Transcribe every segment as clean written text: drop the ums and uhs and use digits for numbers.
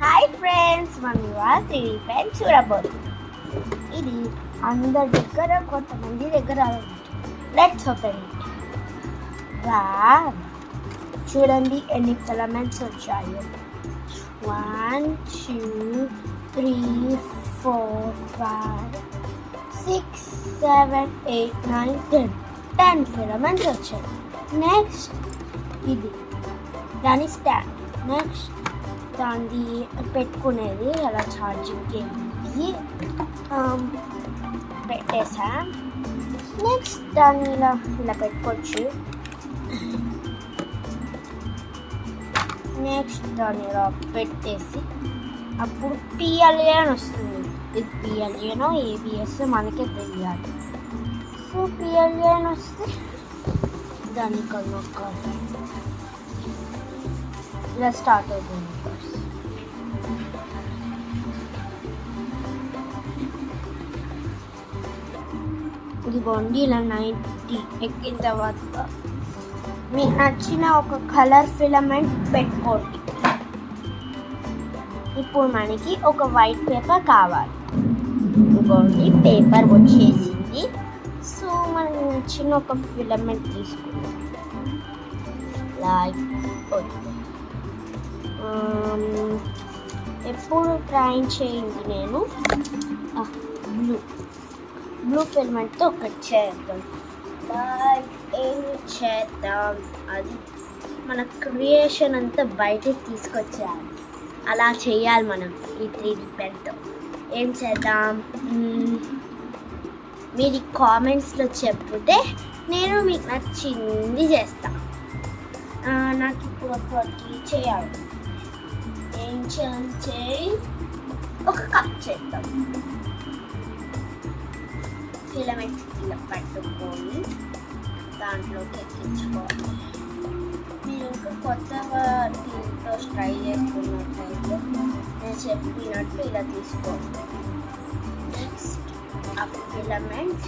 Hi friends, మనం ఇవాళ 3D pen చూడబోతున్నాం. ఇది అందరి దగ్గర, కొంతమంది దగ్గర లెట్స్ ఓపెన్ ఇట్. వావ్, చూడండి ఎన్ని ఫిలమెంట్స్ వచ్చాయో. 1 2 3 4 5 6 7 8 9 10 ఫిలమెంట్స్ వచ్చాయి. నెక్స్ట్ ఇది దాని స్టాండ్. నెక్స్ట్ దాన్ని పెట్టుకునేది అలా ఛార్జింగ్కి పెట్టేసాం. నెక్స్ట్ దాన్ని ఇలా పెట్టుకోవచ్చు. నెక్స్ట్ దాన్ని ఇలా పెట్టేసి అప్పుడు పిఎల్ఏ అని వస్తుంది. ఇది పిఎల్ఏనో ఏబిఎస్ మనకే తెలియాలి. సో పిఎల్ఏ అని వస్తే దాన్ని కనుక్కోవాలి. ఇలా స్టార్ట్ అవుతుంది. ఇదిగోండి ఇలా 90 ఎక్కిన తర్వాత మీకు నచ్చిన ఒక కలర్ ఫిలమెంట్ పెట్టుకోండి. ఇప్పుడు మనకి ఒక వైట్ పేపర్ కావాలి. ఇదిగోండి పేపర్ వచ్చేసింది. సో మనకి నచ్చిన ఒక ఫిలమెంట్ తీసుకుందాం. లైక్ ఎప్పుడు ట్రై చేయండి. నేను బ్లూ ఫిలమెంట్తో ఒకటి చేద్దాం. లైక్ ఏం చేద్దాం, అది మన క్రియేషన్ అంతా బయటకు తీసుకొచ్చేయాలి. అలా చేయాలి మనం ఈ 3D పెన్తో. ఏం చేద్దాం, మీరు కామెంట్స్లో చెప్తే నేను మీకు నచ్చింది చేస్తాను. నాకు ఇప్పుడు ఒకటి చేయాలి. ఏం చేయి, ఒక కప్ చేద్దాం. ఫిలమెంట్ ఇలా పట్టుకొని దాంట్లోకి ఎక్కించుకోవాలి. మీరు ఇంకా కొత్తగా దీంతో ట్రై చేసుకున్నట్లయితే నేను చెప్పినట్టు ఇలా తీసుకోండి. నెక్స్ట్ ఆ ఫిలమెంట్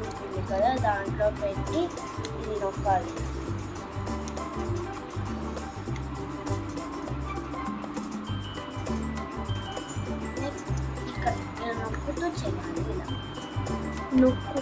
ఉంటుంది కదా, దాంట్లో పెట్టి ఇది నొక్కాలి. నెక్స్ట్ ఇక్కడ ఇలా నొక్కుతూ చేయాలి. ఇలా నొక్కు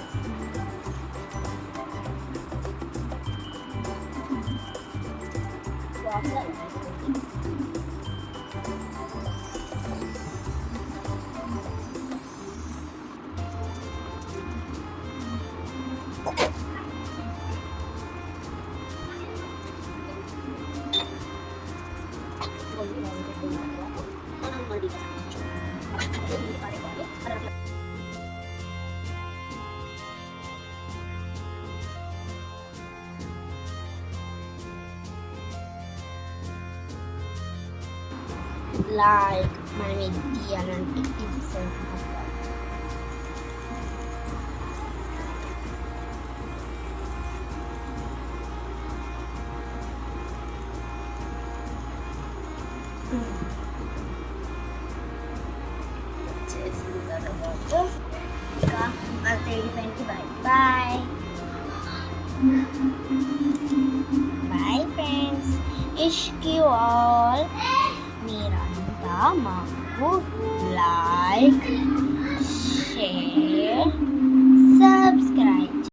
లైక్ మనం ఇది తీయాలంటే ఇది సెల్ఫ్. చేసిన తర్వాత ఇంకా ఆ 3D పెన్కి బాయ్ బాయ్ ఫ్రెండ్స్. ఇష్కి ఆల్ మీరంతా మాకు లైక్, షేర్